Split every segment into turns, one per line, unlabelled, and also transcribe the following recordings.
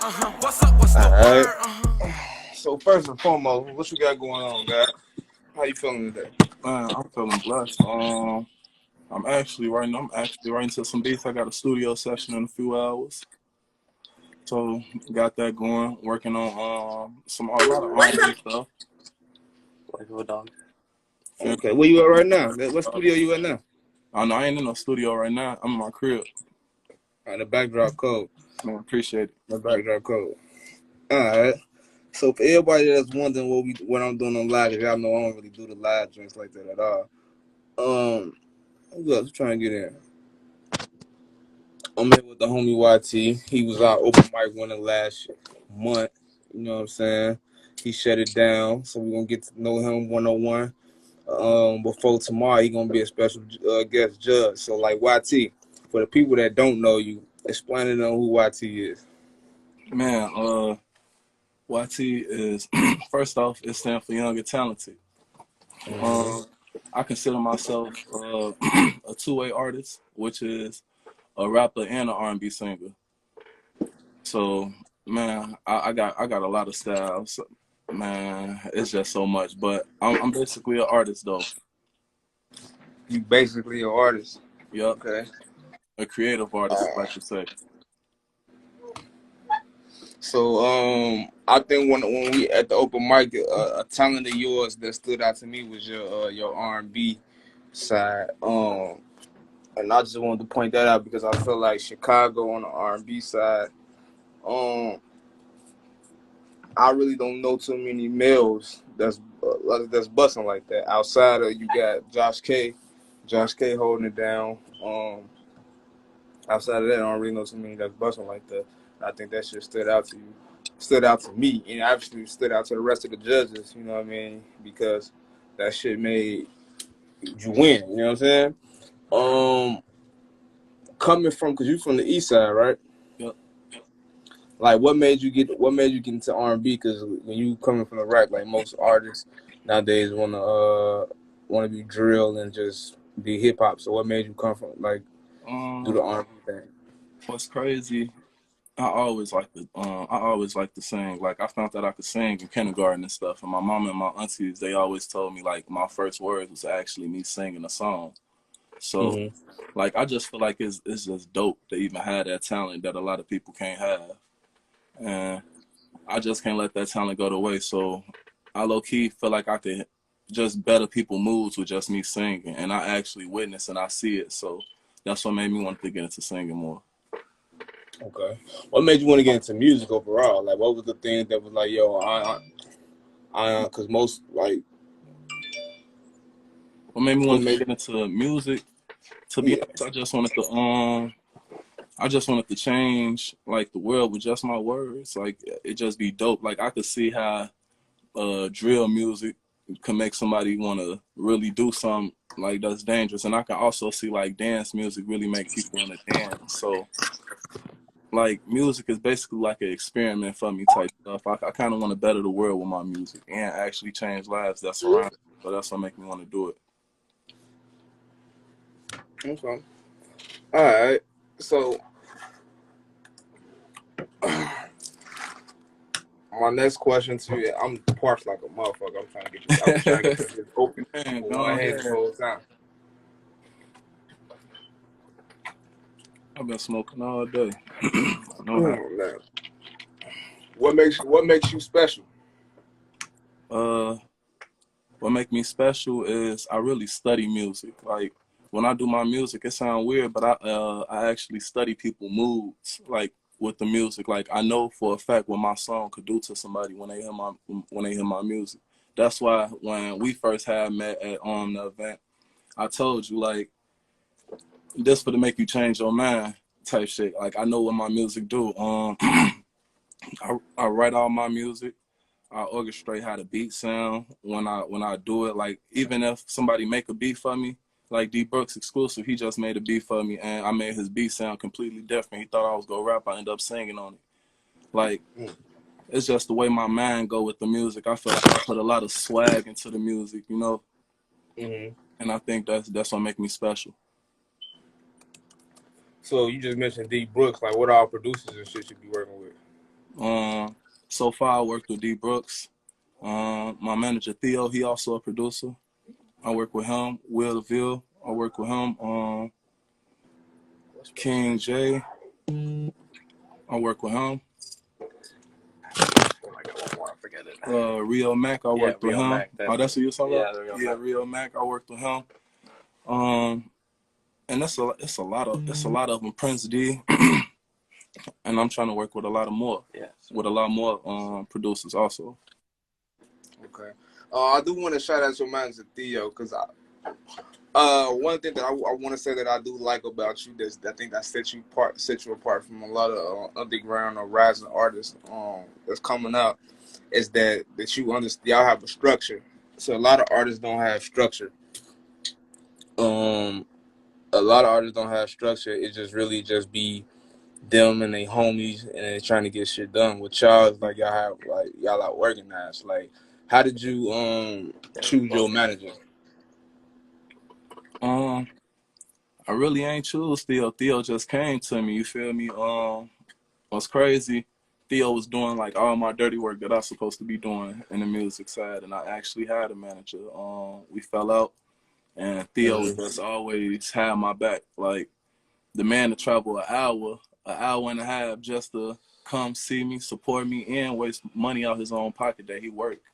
Alright. So first and foremost, what you got going on, guy? How you feeling today?
Man, I'm feeling blessed. I'm actually writing to some beats. I got a studio session in a few hours, so got that going. Working on a lot of R&B stuff.
Like a dog.
Okay, where you at right now? What studio you at now?
I know I ain't in no studio right now. I'm in my crib.
The backdrop code.
Man, appreciate it.
The backdrop code. Alright. So for everybody that's wondering what I'm doing on live, 'cause y'all know I don't really do the live drinks like that at all. Who else trying to get in? I'm here with the homie YT. He was our open mic winner last month. You know what I'm saying? He shut it down, so we're gonna get to know him 101. Before tomorrow, he gonna be a special guest judge. So like YT, for the people that don't know you, explain to them who YT is.
Man, YT is first off, it stands for Young and Talented. I consider myself a two-way artist, which is a rapper and an R&B singer. So, man, I got a lot of styles. Man, it's just so much. But I'm basically an artist, though.
You basically an artist.
Yep.
Okay.
A creative artist, like to say.
So I think when we at the open mic, a talent of yours that stood out to me was your R&B side. And I just wanted to point that out because I feel like Chicago on the R&B side, I really don't know too many males that's busting like that. Outside of you got Josh K holding it down. Outside of that, I don't really know too many that's busting like that. I think that shit stood out to me, and obviously stood out to the rest of the judges. You know what I mean? Because that shit made you win. You know what I'm saying? Coming from, cause you from the east side, right?
Yep.
Like, what made you get into R&B? Because when you coming from the rap, like most artists nowadays wanna be drill and just be hip hop. So what made you come from do the R&B thing?
What's crazy? I always liked to sing. Like I found that I could sing in kindergarten and stuff. And my mom and my aunties, they always told me like my first words was actually me singing a song. So, like, I just feel like it's just dope to even have that talent that a lot of people can't have. And I just can't let that talent go to waste. So I low-key feel like I could just better people's moods with just me singing. And I actually witness and I see it. So that's what made me want to get into singing more.
Okay. What made you want to get into music overall? Like, what was the thing that was like, yo, because most, like...
What made me want to get into music? To be honest, I just wanted to change like the world with just my words. Like it just be dope. Like I could see how drill music can make somebody want to really do something like that's dangerous, and I can also see like dance music really make people want to dance. So like music is basically like an experiment for me type stuff. I kind of want to better the world with my music and actually change lives that's around me. So that's what make me want to do it.
Okay. All right. So my next question to you, I'm parched like a motherfucker. I'm trying to get this open
Man,
for one head the whole time.
I've been smoking all day. I know that.
What makes you special?
What make me special is I really study music. Like when I do my music, it sounds weird, but I actually study people's moods, like with the music. Like I know for a fact what my song could do to somebody when they hear my music. That's why when we first had met at the event, I told you like this for to make you change your mind type shit. Like I know what my music do. I write all my music. I orchestrate how the beat sound when I do it. Like even if somebody make a beat for me, like D Brooks exclusive, he just made a beat for me and I made his beat sound completely different. He thought I was gonna rap, I ended up singing on it. Like it's just the way my mind go with the music. I feel like I put a lot of swag into the music, you know. And I think that's what make me special.
So you just mentioned D Brooks. Like, what all producers and shit you be working with?
So far I worked with D Brooks. My manager Theo, he also a producer. I work with him. Will DeVille, I work with him. King J, I work with him.
Oh my God, one more, I forget it.
Rio Mack, I worked with
Rio
him.
Mack,
Oh, that's who you're talking about?
Yeah,
Rio Mack, I worked with him. And it's a lot of them. Prince D, and I'm trying to work with a lot more.
Yes.
With a lot more producers also.
Okay. I do want to shout out your manager Theo, because one thing that I want to say that I do like about you, that I think that set you apart from a lot of underground or rising artists that's coming out, is that you understand y'all have a structure. So a lot of artists don't have structure. A lot of artists don't have structure. It just really just be them and they homies and they trying to get shit done. With y'all, it's like y'all are organized. Like, how did you choose your manager?
I really ain't choose Theo. Theo just came to me. You feel me? What's crazy? Theo was doing like all my dirty work that I was supposed to be doing in the music side, and I actually had a manager. We fell out, and Theo just always had my back. Like the man to travel an hour and a half just to come see me, support me, and waste money out his own pocket that he worked.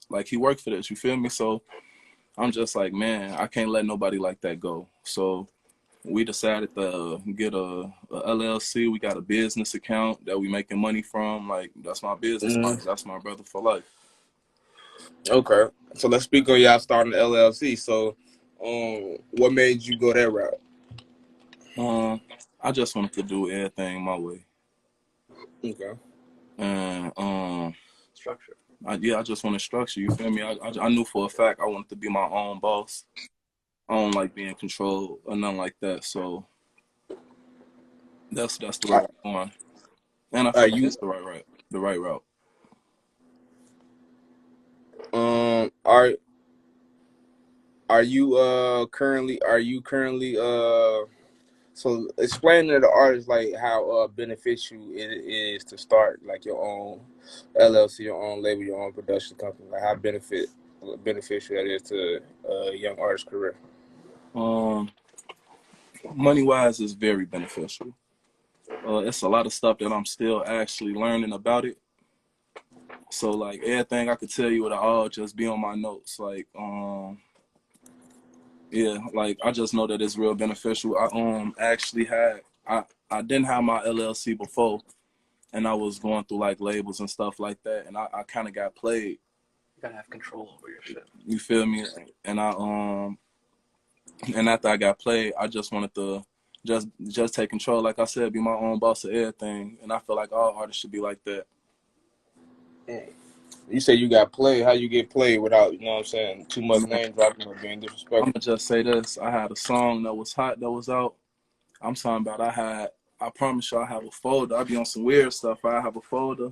Like he worked for this. You feel me? So I'm just like, man, I can't let nobody like that go. So we decided to get a LLC. We got a business account that we making money from. Like that's my business partner. That's my brother for life.
Okay, so let's speak on y'all starting the LLC. So, what made you go that route?
I just wanted to do everything my way.
Okay.
And
Structure.
I just wanted structure. You feel me? I knew for a fact I wanted to be my own boss. I don't like being controlled or nothing like that. So that's the right one. And I
Are
feel like
you
it's the right route.
um are you currently so explain to the artists like how beneficial it is to start like your own LLC, your own label, your own production company, like how beneficial that is to a young artist's career.
Money wise is very beneficial. It's a lot of stuff that I'm still actually learning about it. So like everything I could tell you would all just be on my notes. Like yeah, like I just know that it's real beneficial. I actually had I didn't have my LLC before, and I was going through like labels and stuff like that, and I kind of got played.
You gotta have control over your shit.
You feel me? And and after I got played, I just wanted to just take control. Like I said, be my own boss of everything, and I feel like all artists should be like that.
You say you got played. How you get played without, you know what I'm saying, too much
Man,
name dropping or being
I'm
disrespectful?
gonna just say this: I had a song that was hot that was out. I'm talking about I promise you I have a folder. I be on some weird stuff. I have a folder,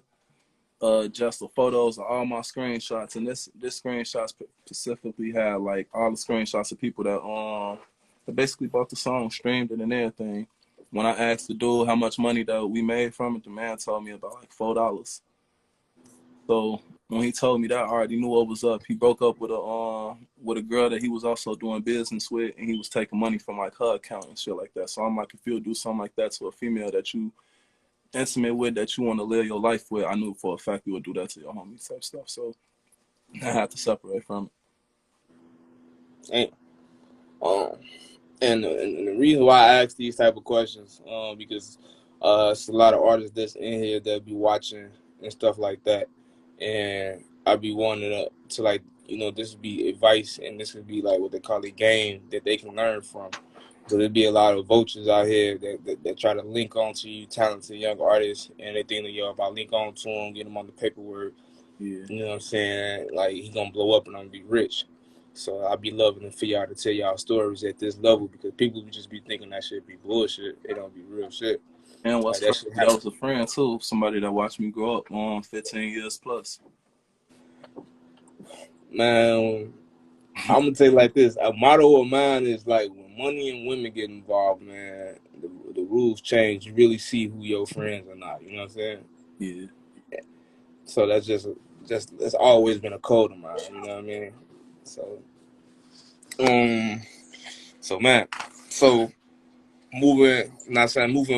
just the photos of all my screenshots, and this screenshot specifically had like all the screenshots of people that basically bought the song, streamed it and everything. When I asked the dude how much money that we made from it, the man told me about like $4. So when he told me that, I already knew what was up. He broke up with a girl that he was also doing business with, and he was taking money from like her account and shit like that. So I'm like, if you'll do something like that to a female that you intimate with, that you want to live your life with, I knew for a fact you would do that to your homies type stuff. So I had to separate from
And and the reason why I ask these type of questions, because it's a lot of artists that's in here that be watching and stuff like that, and I be wanting to like, you know, this would be advice and this would be like what they call a game that they can learn from. So there'd be a lot of vultures out here that try to link on to you, talented young artists, and they think that yo, if I link on to them, get them on the paperwork,
it.
you know what I'm saying, like he gonna blow up and I'm gonna be rich. So I'd be loving for y'all to tell y'all stories at this level, because people would just be thinking that shit be bullshit. It don't be real shit.
And what's
Like that
crazy,
shit
that
happen.
was a friend too, somebody that watched me grow up 15 years plus.
Man, I'm gonna tell you like this. A motto of mine is like, when money and women get involved, man, the rules change. You really see who your friends are not. You know what I'm saying?
Yeah.
So that's just that's always been a code of mine. You know what I mean? So, so man, so moving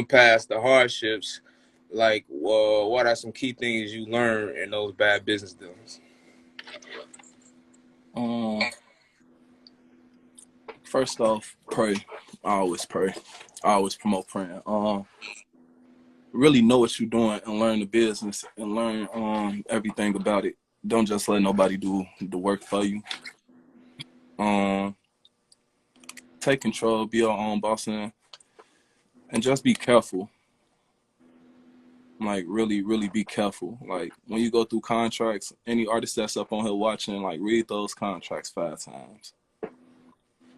past the hardships, like, what are some key things you learn in those bad business dealings?
First off, pray. I always pray. I always promote praying. Really know what you're doing and learn the business and learn everything about it. Don't just let nobody do the work for you. Take control, be your own boss, and just be careful. Like, really, really be careful. Like, when you go through contracts, any artist that's up on here watching, like, read those contracts 5 times.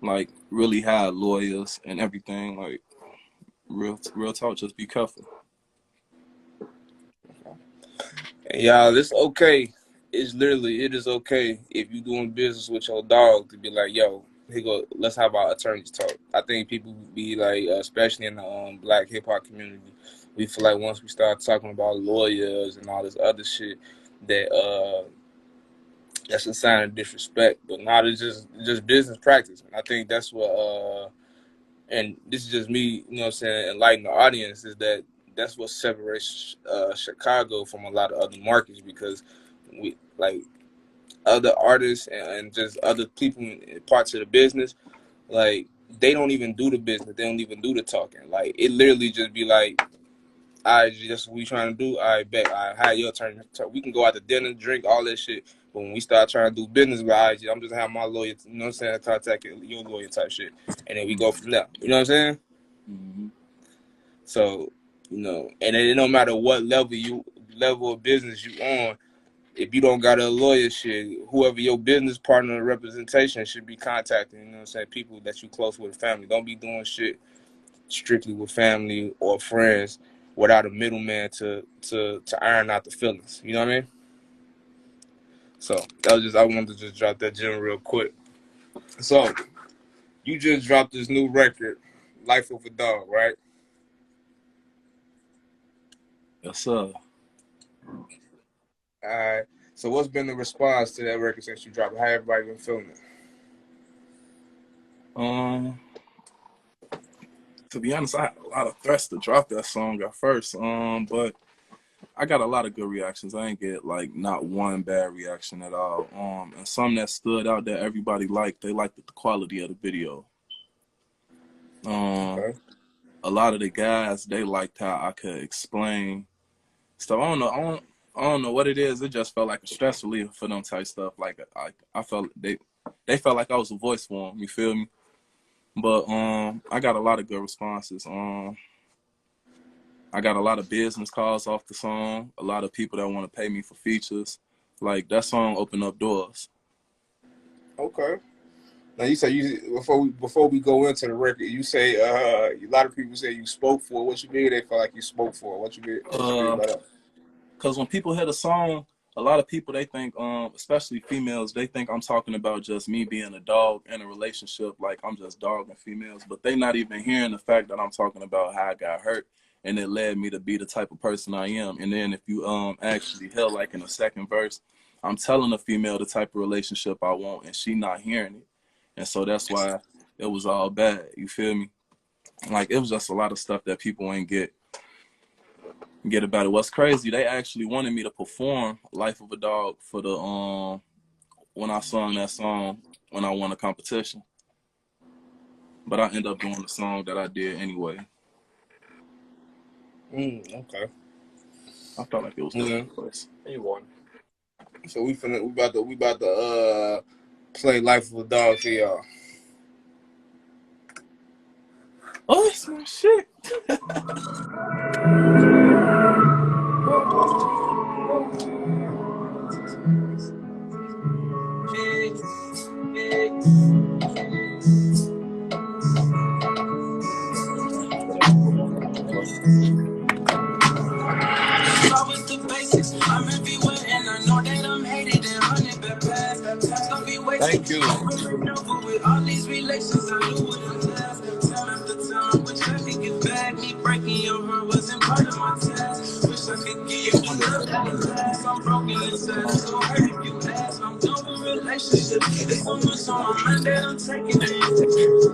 Like, really have lawyers and everything. Like, real talk, just be careful.
And y'all, it's okay. It is okay if you doing business with your dog to be like, yo, here go, let's have our attorneys talk. I think people be like, especially in the black hip hop community, we feel like once we start talking about lawyers and all this other shit, that that's a sign of disrespect. But not, it's just business practice. And I think that's what and this is just me, you know what I'm saying, enlighten the audience, is that that's what separates Chicago from a lot of other markets, because we, like, other artists and just other people in parts of the business, like, they don't even do the business. They don't even do the talking. Like, it literally just be like, just what we trying to do. I bet I had your turn. We can go out to dinner, drink, all that shit. But when we start trying to do business, like, I'm just having my lawyer, you know what I'm saying, contact your lawyer type shit, and then we go from there. You know what I'm saying?
Mm-hmm.
So, you know, and it no matter what level of business you on, if you don't got a lawyer, shit, whoever your business partner or representation should be contacting, you know what I'm saying, people that you close with, family. Don't be doing shit strictly with family or friends without a middleman to iron out the feelings. You know what I mean? So that was I wanted to just drop that gem real quick. So you just dropped this new record, Life of a Dog, right?
Yes, sir.
Alright. So what's been the response to that record since you dropped it? How everybody been feeling it?
To be honest, I had a lot of threats to drop that song at first. But I got a lot of good reactions. I ain't get like not one bad reaction at all. And some that stood out that everybody liked. They liked the quality of the video.
Okay.
A lot of the guys, they liked how I could explain stuff. I don't know what it is. It just felt like a stress reliever for them type stuff. Like I felt they felt like I was a voice for them. You feel me? But I got a lot of good responses. I got a lot of business calls off the song. A lot of people that want to pay me for features. Like, that song opened up doors.
Okay. Now you say before we go into the record, you say a lot of people say you spoke for. What you mean? They feel like you spoke for. What you mean by that?
Because when people hear the song, a lot of people, they think, especially females, they think I'm talking about just me being a dog in a relationship, like I'm just dogging females, but they not even hearing the fact that I'm talking about how I got hurt and it led me to be the type of person I am. And then if you actually hear, like, in the second verse, I'm telling a female the type of relationship I want, and she not hearing it. And so that's why it was all bad. You feel me? Like, it was just a lot of stuff that people ain't get about it. What's crazy, they actually wanted me to perform Life of a Dog for the when I sung that song when I won a competition. But I ended up doing the song that I did anyway.
Okay.
I felt like it was the place.
You won.
So we about to play Life of a Dog for y'all.
Oh, that's my shit.
With the basics, I'm everywhere and I know that I'm hated and running back past. Gonna be wasted.
Thank you.
With all these relations, I knew what it was. part of my task. Wish I could give you the love that lasts. I'm broken inside, it's so hurt if you ask. I'm done with relationships. It's so much on my mind that I'm taking it.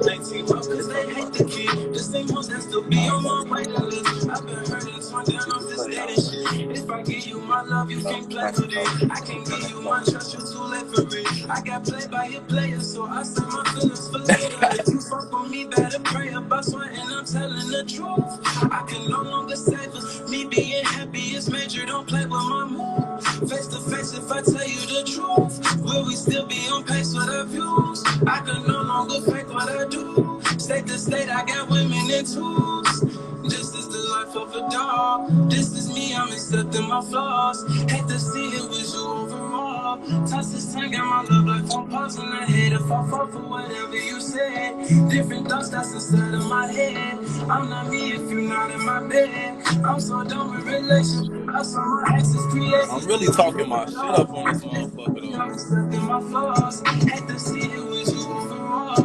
They team up cause they hate the kid. The same ones that still be on my waiting list. I've been hurting, torn down off this dating shit. If I give you my love, you can't play with it. I can't give you my trust, you're too late for it. I got played by your player, so I send my feelings for later. If you fuck on me, better pray about sweating, I'm telling the truth. I can no longer save us. Me being happy is major, don't play with my mood. Face to face, if I tell you the truth, will we still be on pace with our views? I can no longer fake what I do. State to state, I got women in twos. This is the life of a dog. This is me, I'm accepting my flaws. Hate to see it with you overall. Toss this tongue, got my love life on pause, and I hate if I fall for whatever you said. Different thoughts that's inside of my head. I'm not me if you're not in my bed. I'm so done with relationships. I saw my exes create.
I'm really talking my shit up on this motherfucker though.
I'm accepting my flaws. Hate to see it with you overall.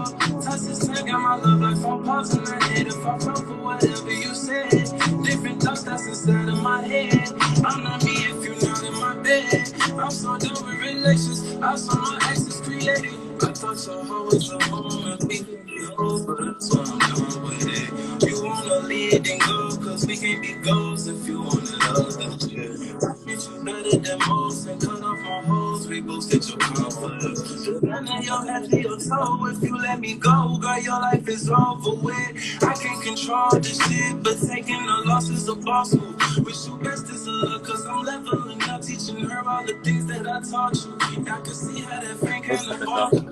Toss this tongue, got my love life on pause, and I hate if I fall for whatever you said. Different thoughts that's inside of my head. I'm not me if you're not in my bed. I'm so done with relations. I saw my exes created. I thought your heart was a home and we could be hoes, but that's why I'm done with it. You wanna lead and go, cause we can't be ghosts if you wanna love that shit. I treat you better than most and cut off my hoes. We boosted your confidence. None of your head to your toe. If you let me go, girl, your life is over with. I can't control this shit, but taking the loss is a boss move. Wish you best is a look, cause I'm leveling up, teaching her all the things that I taught you. I can see how that friend came along.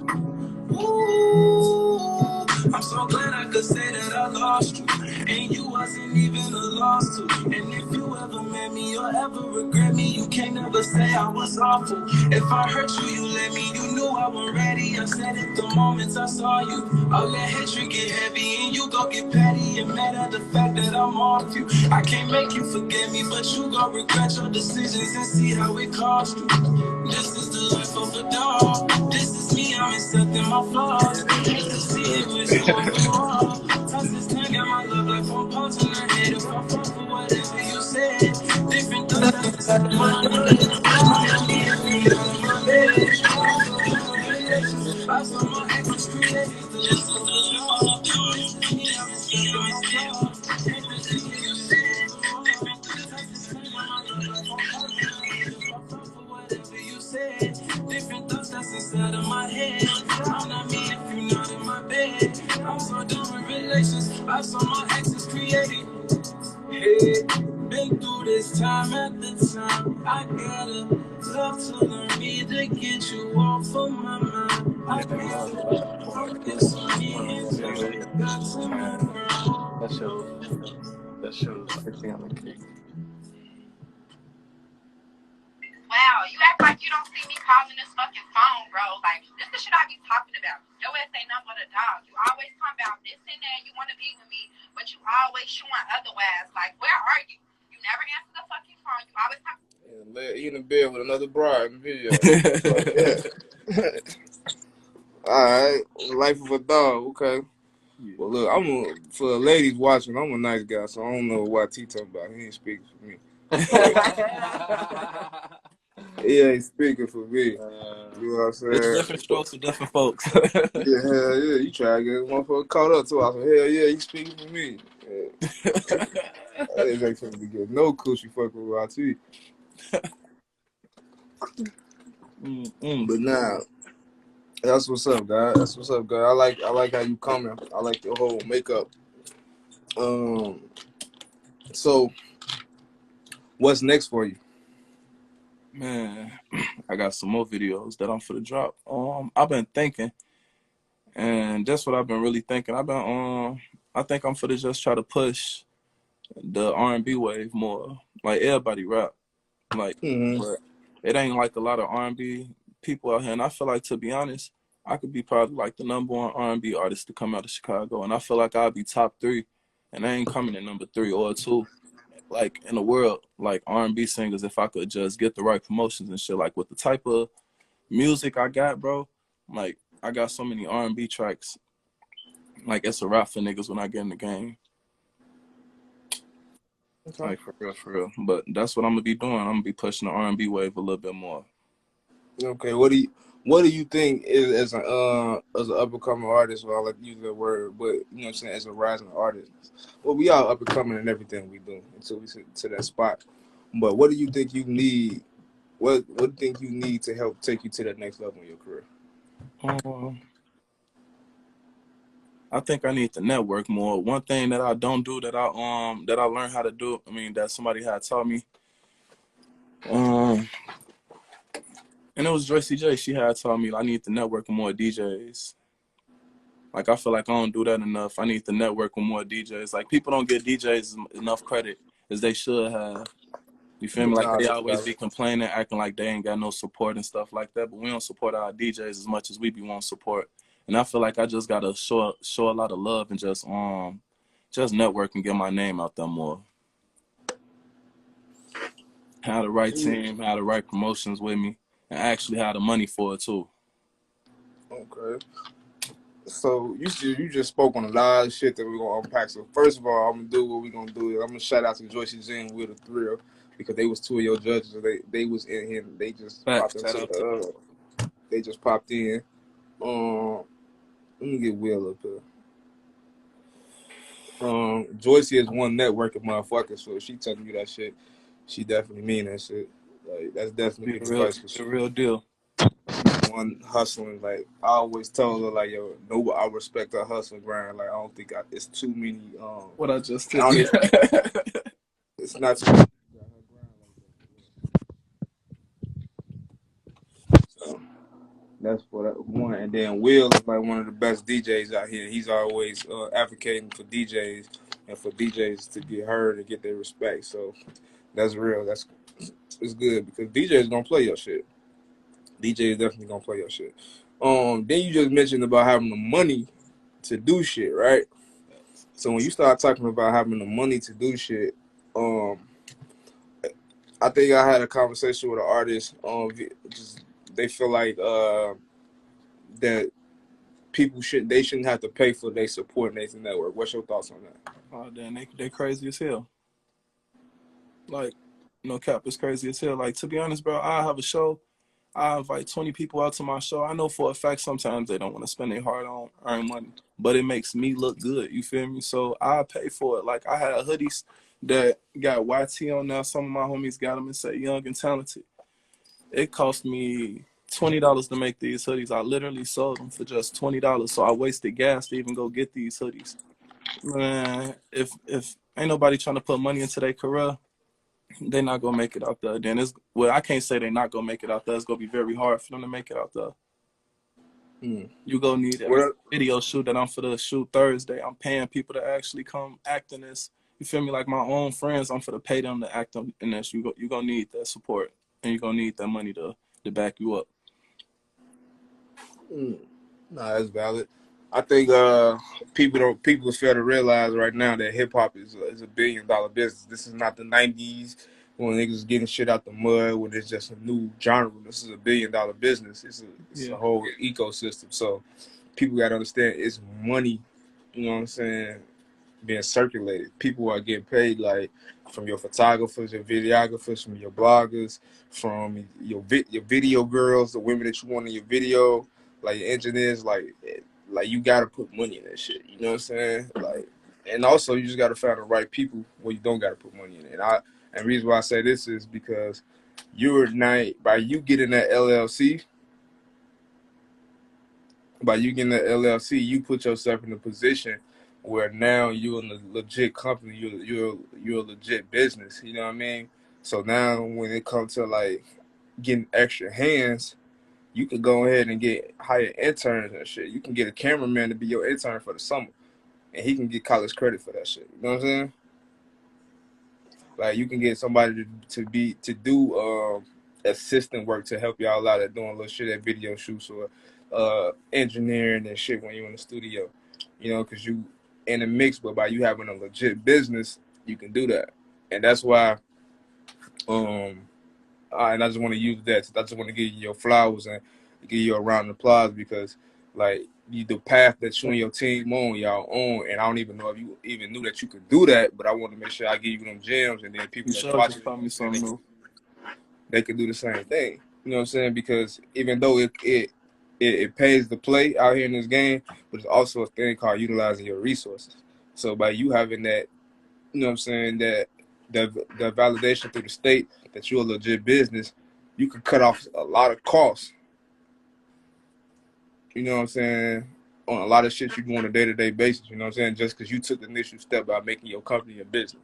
Ooh, I'm so glad I could say that I lost you, and you wasn't even a loss to. And if you ever met me or ever regret me, you can't never say I was awful. If I hurt you, you let me. You knew I wasn't ready. I said it the moment I saw you. All that hatred get heavy, and you go get petty and mad at the fact that I'm off you. I can't make you forget me, but you gon' regret your decisions and see how it cost you. This is the life of a dog. This is me, I'm accepting my flaws. Hate to see it with you overall. Toss this tongue, got my love life on pause, and I hate if I fall for whatever you said. Different thoughts that's inside of my head. I'm not me if you're not in my bed. I saw my exes create the life of a dog. This is me, I'm accepting my flaws. Hate to see it with you overall. Toss this tongue, got my love life on pause, and I hate if I fall for whatever you said. Different thoughts that's inside of my head. I'm not me if you're not in my bed. I'm so done with relations. I saw my exes created. Hey, been through this time at the time. I gotta love to learn me to get you off of my mind. I can't focus on me and just got to move around.
That shows 50 on the cake.
Wow, you act like you don't see me calling this fucking phone, bro. Like, this is shit I be talking about. Your ass ain't nothing but a dog. You always talk about this and that. You want to be with me, but you always showing otherwise. Like, where are you? You never answer the fucking phone. You always talk.
Yeah, he in the bed with another bride in the video. Alright, life of a dog, okay. Well, look, for the ladies watching, I'm a nice guy, so I don't know what T talking about. He ain't speaking for me. He ain't speaking for me. You know what I'm saying?
It's different strokes for different folks.
Yeah, hell yeah. You try to get a motherfucker caught up too. I said, hell yeah, he speaking for me. Yeah. I didn't expect to get no coochie fucking with RT. But nah, that's what's up, guy. That's what's up, guy. I like how you coming. I like your whole makeup. So what's next for you?
Man, I got some more videos that I'm for the drop. I've been thinking, and that's what I've been really thinking. I think I'm for to just try to push the R&B wave more. Like, everybody rap, like, but it ain't like a lot of R&B people out here. And I feel like, to be honest, I could be probably like the #1 R&B artist to come out of Chicago, and I feel like I'll be top 3, and I ain't coming in number 3 or 2. Like, in the world, like, R&B singers, if I could just get the right promotions and shit, like, with the type of music I got, bro, like, I got so many R&B tracks, like, it's a rap for niggas when I get in the game.
Okay.
Like for real, for real. But that's what I'm gonna be doing. I'm gonna be pushing the R&B wave a little bit more.
Okay. What do you think is as an up and coming artist? Well, I like to use that word, but you know what I'm saying, as a rising artist. Well, we all up and coming in everything we do until we get to that spot. But what do you think you need? What do you think you need to help take you to that next level in your career?
Um, I think I need to network more. One thing that I don't do that I learned how to do. I mean, that somebody had taught me. Um, and it was Joycey J. She had taught me I need to network with more DJs. Like I feel like I don't do that enough. I need to network with more DJs. Like people don't give DJs enough credit as they should have. You feel me? Like
Nah,
they
that's
always
valid.
be complaining, acting like they ain't got no support and stuff like that. But we don't support our DJs as much as we be want support. And I feel like I just gotta show a lot of love and just network and get my name out there more. Have the right team, have the right promotions with me, and actually have the money for it too.
Okay. So you just spoke on a lot of shit that we're gonna unpack. So first of all, I'm gonna do what we're gonna do. I'm gonna shout out to Joyce Zen with a thrill because they was two of your judges. They was in here. They just
Facts.
popped
Shout
into
out to them.
they just popped in. Let me get Will up here. Joyce is one networking motherfucker, so if she telling you that shit, she definitely mean that shit. Like that's
Be
definitely
a
good
real,
advice because
be a real deal.
she's one hustling. Like I always told her, like yo, no, I respect her hustling grind. Like I don't think it's too many.
What I just
I
said.
don't even, it's not too many. So that's what one. And then Will is like one of the best DJs out here. He's always advocating for DJs and for DJs to get heard and get their respect. So that's real. It's good because DJs gonna play your shit. DJ is definitely gonna play your shit. Then you just mentioned about having the money to do shit, right? So when you start talking about having the money to do shit, um, I think I had a conversation with an artist. Just they feel like that they shouldn't have to pay for their support Nathan Network. What's your thoughts on that?
Oh, damn, they crazy as hell. Like, no cap is crazy as hell. Like, to be honest, bro, I have a show. I invite 20 people out to my show. I know for a fact sometimes they don't want to spend their hard on earn money, but it makes me look good. You feel me? So I pay for it. Like, I had hoodies that got YT on now. Some of my homies got them and say young and talented. It cost me $20 to make these hoodies. I literally sold them for just $20. So I wasted gas to even go get these hoodies. Man, if ain't nobody trying to put money into their career, they not gonna make it out there. Then I can't say they not gonna make it out there. It's gonna be very hard for them to make it out there.
Hmm.
You gonna need every
What?
video shoot that I'm for the shoot Thursday. I'm paying people to actually come act in this. You feel me? Like my own friends, I'm for to pay them to act in this. You gonna need that support, and you gonna need that money to back you up.
Hmm. Nah, that's valid. I think people fail to realize right now that hip hop is a $1 billion business. This is not the '90s when niggas was getting shit out the mud when it's just a new genre. This is a $1 billion business. It's a
Yeah.
whole ecosystem. So people gotta understand it's money. You know what I'm saying? Being circulated. People are getting paid like from your photographers, your videographers, from your bloggers, from your video girls, the women that you want in your video, like your engineers, like you gotta put money in that shit. You know what I'm saying? Like, and also you just gotta find the right people where you don't gotta put money in it. And the reason why I say this is because you're not by you getting that LLC. By you getting the LLC, you put yourself in a position where now you're in a legit company. You're a legit business. You know what I mean? So now when it comes to like getting extra hands, you can go ahead and get hire interns and shit. You can get a cameraman to be your intern for the summer, and he can get college credit for that shit. You know what I'm saying? Like you can get somebody to do assistant work to help y'all out at doing little shit at video shoots or engineering and shit when you're in the studio. You know, because you in the mix, but by you having a legit business, you can do that, and that's why. Um, and I just want to use that. I just want to give you your flowers and give you a round of applause because, like, the path that you and your team y'all on, and I don't even know if you even knew that you could do that, but I want to make sure I give you them gems, and then people
You
that's
sure just
watching,
taught me something new.
they could do the same thing. You know what I'm saying? Because even though it pays to play out here in this game, but it's also a thing called utilizing your resources. So by you having that, you know what I'm saying, that the validation through the state that you're a legit business, you can cut off a lot of costs. You know what I'm saying? On a lot of shit you do on a day-to-day basis. You know what I'm saying? Just because you took the initial step by making your company a business.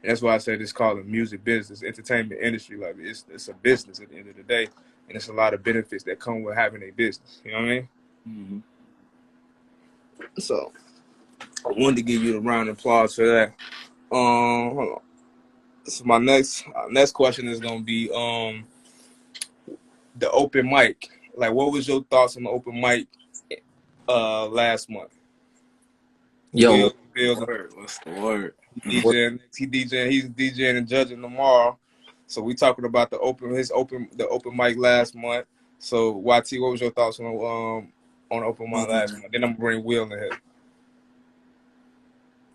And that's why I say this called a music business, entertainment industry. Like it's a business at the end of the day, and it's a lot of benefits that come with having a business. You know what I mean?
Mm-hmm.
So I wanted to give you a round of applause for that. Hold on. So my next question is gonna be the open mic. Like, what was your thoughts on the open mic last month?
Yo,
What's the word?
He's DJing and judging tomorrow. So we talking about the open mic last month. So YT, what was your thoughts on the open mic last month? Then I'm gonna bring Will in here.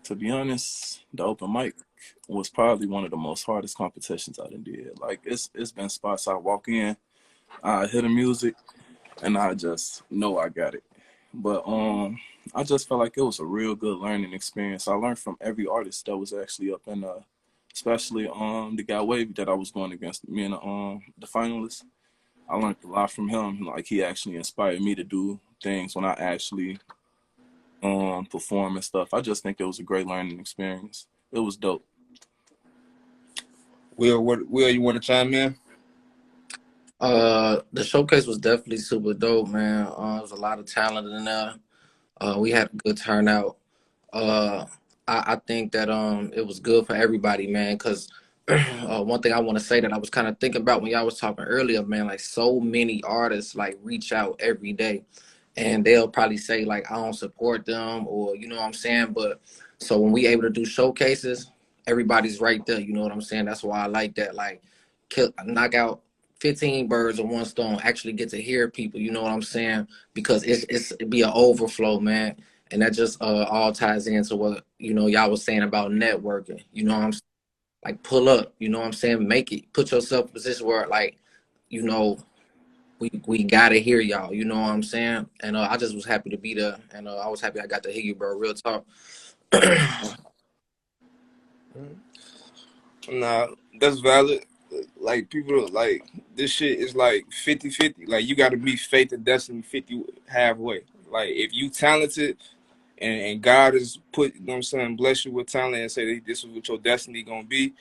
To be honest, the open mic was probably one of the most hardest competitions I done did. Like it's been spots I walk in, I hear the music, and I just know I got it. But I just felt like it was a real good learning experience. I learned from every artist that was actually up in especially the guy Wavy that I was going against, me and the finalists. I learned a lot from him. Like he actually inspired me to do things when I actually perform and stuff. I just think it was a great learning experience. It was dope.
Will, you want to chime in?
the showcase was definitely super dope, man. There was a lot of talent in there. We had a good turnout. I think that it was good for everybody, man. Cause one thing I want to say that I was kind of thinking about when y'all was talking earlier, man. Like so many artists like reach out every day, and they'll probably say like I don't support them or you know what I'm saying. But so when we able to do showcases, everybody's right there. You know what I'm saying? That's why I like that. Like knock out 15 birds with one stone, actually get to hear people, you know what I'm saying? Because it'd be an overflow, man. And that just all ties into what, you know, y'all was saying about networking. You know what I'm saying? Like pull up, you know what I'm saying? Make it, put yourself in a position where like, you know, we gotta hear y'all, you know what I'm saying? And I just was happy to be there. And I was happy I got to hear you, bro. Real talk.
Nah, that's valid. Like people like this shit is like 50-50. Like you got to be faith and destiny 50 halfway. Like if you talented and God is put, you know what I'm saying, bless you with talent and say that this is what your destiny gonna be,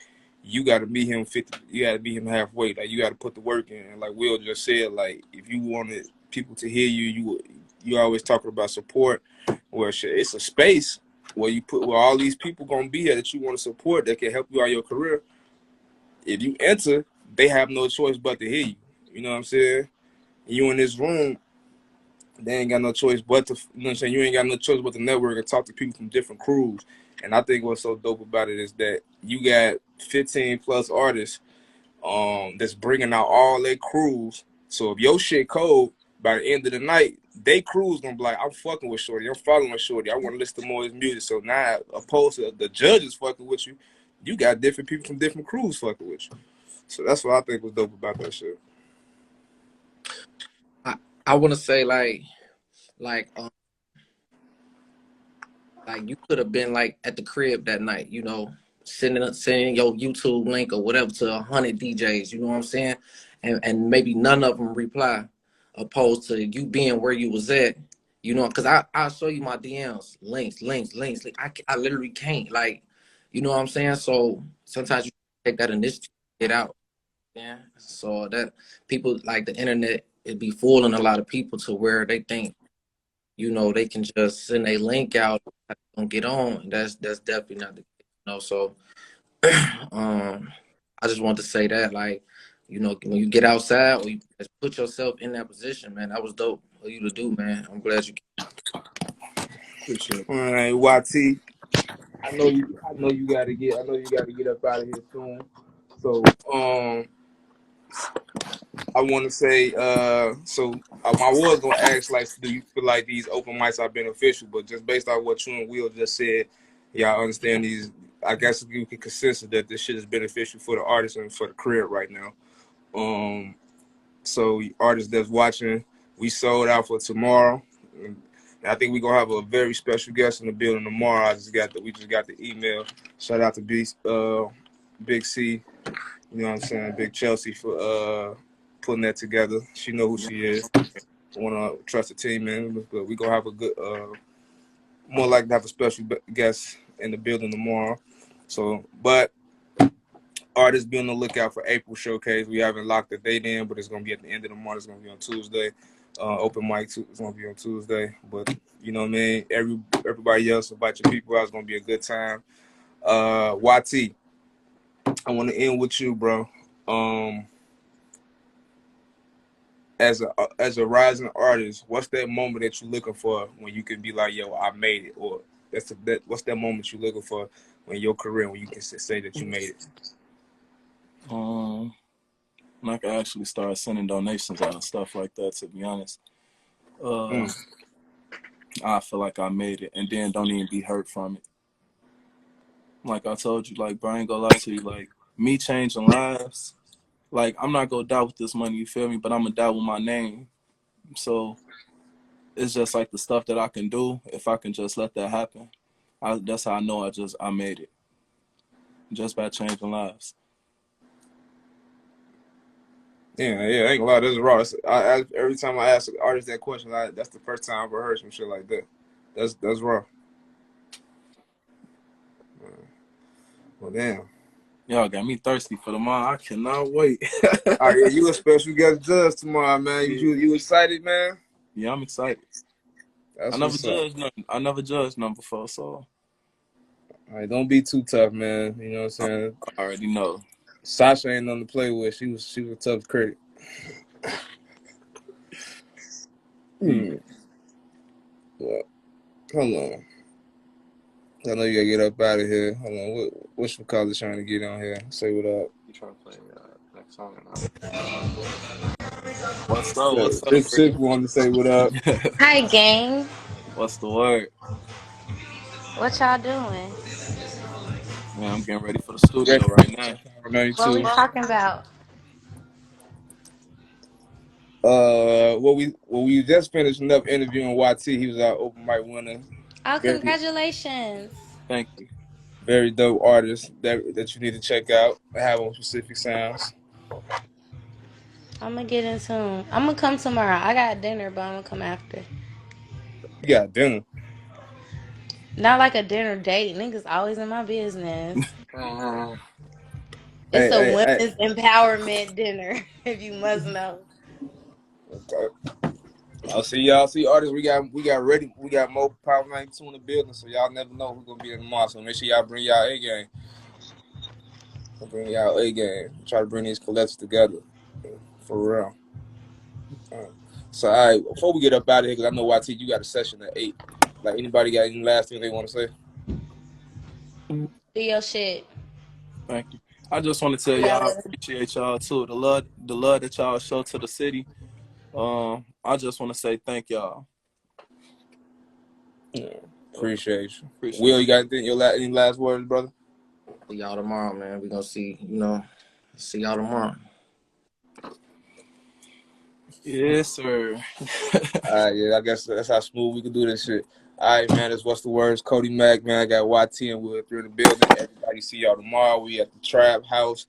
you got to meet him 50. You got to meet him halfway. Like you got to put the work in. And like Will just said, like if you wanted people to hear you, you always talking about support. Where shit, it's a space where you put where all these people gonna be here that you want to support that can help you out your career. If you enter, they have no choice but to hear you. You know what I'm saying? You in this room, they ain't got no choice but to, you know what I'm saying? You ain't got no choice but to network and talk to people from different crews. And I think what's so dope about it is that you got 15 plus artists that's bringing out all their crews. So if your shit cold, by the end of the night, they crews gonna be like, I'm fucking with Shorty, I'm following Shorty, I want to listen to more of his music. So now, opposed to the judges fucking with you, you got different people from different crews fucking with you. So that's what I think was dope about that shit.
I want to say like you could have been like at the crib that night, you know, sending your YouTube link or whatever to 100 DJs, you know what I'm saying? And maybe none of them reply, opposed to you being where you was at, you know, because I'll show you my DMs, links. Like, I literally can't, like, you know what I'm saying? So sometimes you take that initiative to get out. Yeah. So that people like the internet, it be fooling a lot of people to where they think, you know, they can just send a link out and get on. That's definitely not the case, you know. So I just want to say that, like, you know, when you get outside or you just put yourself in that position, man, that was dope for you to do, man. I'm glad you
Appreciate it.
All right, YT. I know you gotta get up out of here soon. So I want to say, so I was gonna ask, like, do you feel like these open mics are beneficial? But just based on what you and Will just said, y'all understand these. I guess you can consider that this shit is beneficial for the artist and for the career right now. So artists that's watching, we sold out for tomorrow. And I think we're gonna have a very special guest in the building tomorrow. We just got the email. Shout out to Big C, you know what I'm saying, Big Chelsea for putting that together. She know who she is. Wanna trust the team, man. But we gonna have a good more likely to have a special guest in the building tomorrow. So, but artists be on the lookout for April showcase. We haven't locked the date in, but it's gonna be at the end of the month. It's gonna be on Tuesday. Open mic too. It's gonna be on Tuesday. But you know what I mean. Everybody else, invite your people out. It's gonna be a good time. YT, I want to end with you, bro. As a rising artist, what's that moment that you're looking for when you can be like, yo, I made it? Or what's that moment you're looking for in your career when you can say that you made it?
And I can actually start sending donations out and stuff like that, to be honest. I feel like I made it, and then don't even be hurt from it. Like I told you, like, bro, I ain't gonna lie to you, like, me changing lives, like, I'm not gonna die with this money, you feel me? But I'm gonna die with my name. So it's just like the stuff that I can do, if I can just let that happen. That's how I know I made it. Just by changing lives.
Yeah, I ain't gonna lie, this is raw. Every time I ask an artist that question, that's the first time I've ever heard some shit like that. That's raw. Well, damn.
Y'all got me thirsty for tomorrow. I cannot wait.
All right, yeah, you a special guest judge tomorrow, man. You excited, man?
Yeah, I'm excited.
That's
I never judged none before, so.
All right, don't be too tough, man. You know what I'm saying?
I already know.
Sasha ain't nothing to play with. She was a tough critic. Well, hold on. I know you gotta get up out of here. Hold on. What's your college trying to get on here? Say what up.
You trying to play next song or not?
What's up? What's up?
Six wanted to say what up.
Hi, gang.
What's the word?
What y'all doing?
Man, I'm getting ready for the studio right now.
What we talking about?
We just finished enough interviewing YT. He was our open mic winner.
Oh, congratulations.
Thank you.
Very dope artist that you need to check out. I have on specific sounds.
I'm gonna get in tune. I'm gonna come tomorrow. I got dinner, but I'm gonna come after.
You got dinner.
Not like a dinner date. Niggas always in my business. It's
Hey,
a women's empowerment dinner, if you must know.
Okay. I'll see y'all. See artists. We got ready. We got more Power 92 in the building, so y'all never know who's gonna be in tomorrow. So make sure y'all bring y'all A game. Try to bring these collectives together, for real. So all right, before we get up out of here, because I know YT, you got a session at 8. Like, anybody got any last thing they want to say?
Do your shit.
Thank you. I just want to tell y'all I appreciate y'all too. The love that y'all show to the city. I just want to say thank y'all.
Yeah, appreciate you. Will, you got anything? Any last words, brother?
See y'all tomorrow, man. We gonna see y'all tomorrow.
Yes, sir.
Yeah, I guess that's how smooth we can do this shit. All right, man. That's What's the Words. Cody Mack, man. I got YT and Will through the building. Everybody see y'all tomorrow. We at the Trap House.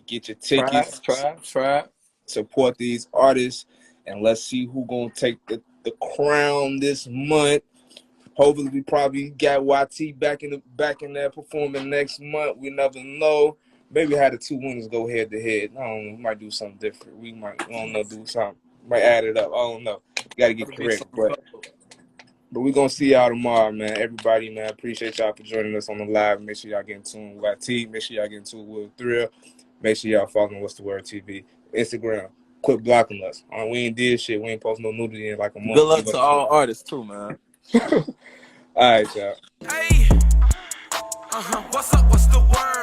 Get your tickets.
Trap.
Support these artists, and let's see who gonna take the crown this month. Hopefully, we probably got YT back in there performing next month. We never know. Maybe have the two winners go head to head. I don't know. We might do something different. We don't know, do something. Might add it up. I don't know. Got to get correct. But we're going to see y'all tomorrow, man. Everybody, man, appreciate y'all for joining us on the live. Make sure y'all get in tune with YT. Make sure y'all get in tune with Thrill. Make sure y'all following What's the Word TV. Instagram. Quit blocking us. We ain't did shit. We ain't posting no nudity in like a month.
Good luck to all artists, too, man.
All right, y'all.
Hey. What's up? What's the word?